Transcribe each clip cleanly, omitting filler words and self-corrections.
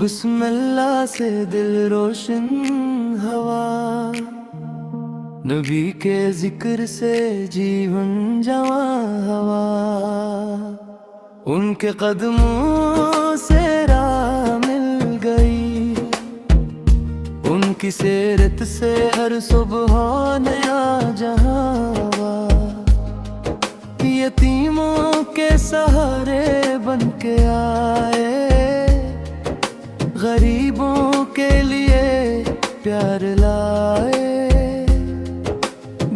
बिस्मिल्लाह से दिल रोशन हवा, नबी के जिक्र से जीवन जवा हवा। उनके कदमों से राह मिल गई, उनकी सीरत से हर सुबह नया जहां। यतीमों के सहारे बन के आए, गरीबों के लिए प्यार लाए।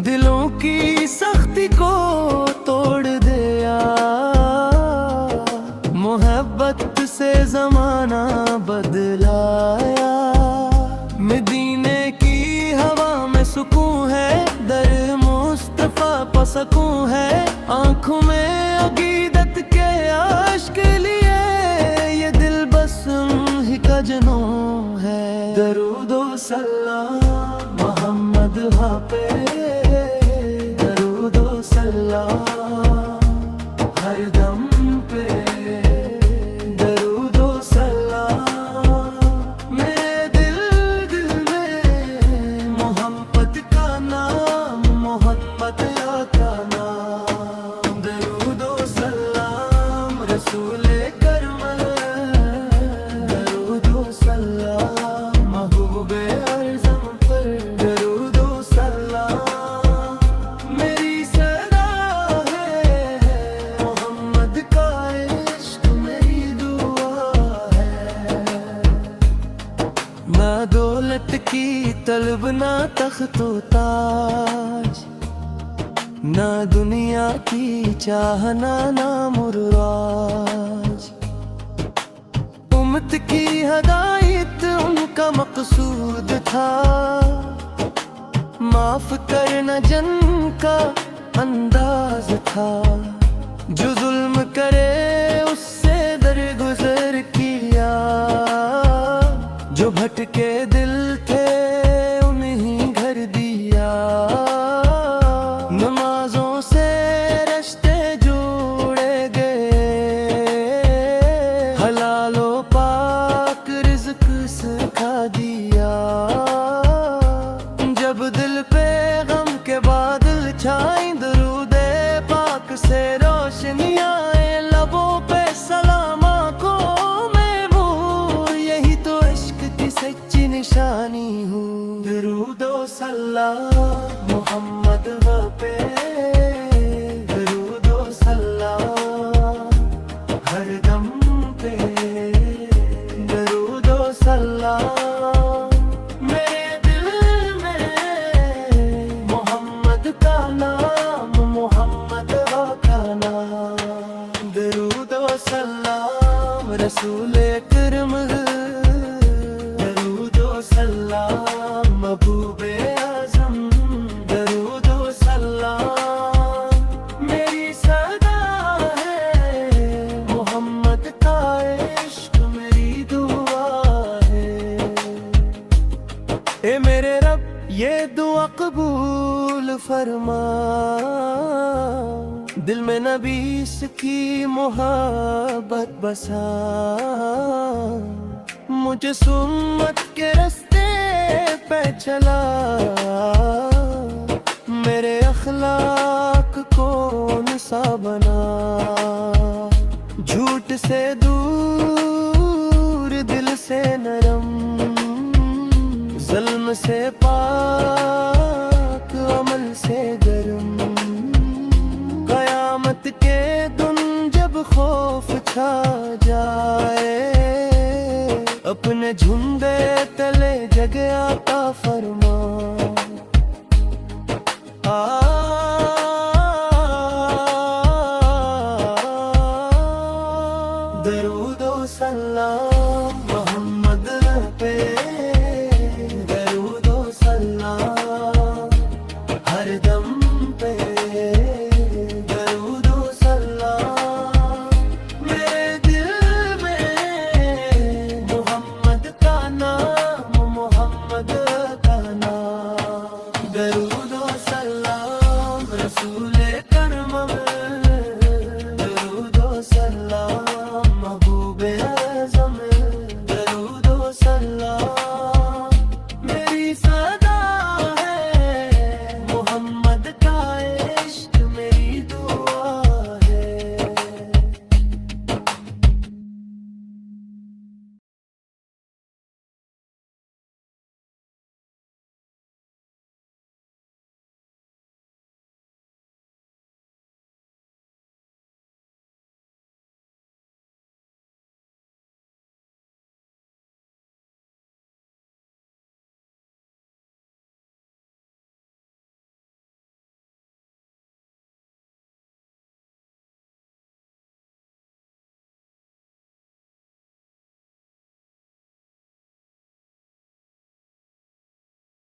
दिलों की सख्ती को तोड़ दिया, मोहब्बत से जमाना बदलाया। मदीने की हवा में सुकून है, दर मुस्तफा पसकून है। आंखों में अकीदत के आश्क लिए ये दिल बस उन्हीं का जनूं है। दरूदो सलाम मोहम्मद पे, दरूदो सलाम हर दम पे। दरूदो सलाम मेरे दिल में मोहब्बत का नाम, मोहब्बत का नाम। दरूदो सलाम रसूले करमल, दरूदो सलाम महबूबे आज़म पर। दरूदो सलाम मेरी सदा है, मोहम्मद का इश्क मेरी दुआ है। ना दौलत की तलब ना तख्तो ताज, ना दुनिया की चाहना ना मुराज। उम्मत की हदायत उनका मकसूद था, माफ करना जन का अंदाज था। जो जुल्म करे उससे दरगुजर किया, जो भटके दिल थे उन्हीं घर दिया। नमाजों से रिश्ते जोड़े गए, हलालो पाक रिज़्क सिखा दिया। जब दिल पे गम के बादल छाए, दरूदे पाक से रोशनी आए। लबों पे सलाम आँखों में नूर, यही तो इश्क की सच्ची निशानी हूँ। दरूदो सलाम मोहम्मद पे, दरूदो सलाम हर दम पे। दरूदो सलाम मेरे दिल में मोहम्मद का नाम, मोहम्मद का नाम। दरूदो सलाम रसूले करम, दरूदो सलाम महबूबे आज़म। दरूदो सलाम मेरी सदा है, मोहम्मद का इश्क मेरी दुआ है। ए मेरे रब ये दुआ कबूल फरमा, दिल में नबी की मोहब्बत बसा। मुझे सुन्नत के रास्ते पे चला, मेरे अखलाक कौन सा बना। झूठ से दूर दिल से नरम, ज़ुल्म से पाक अमल से गरम। क़यामत के दिन जब खौफ छा जाए, अपने झुंडे तले जगह आता फरमा।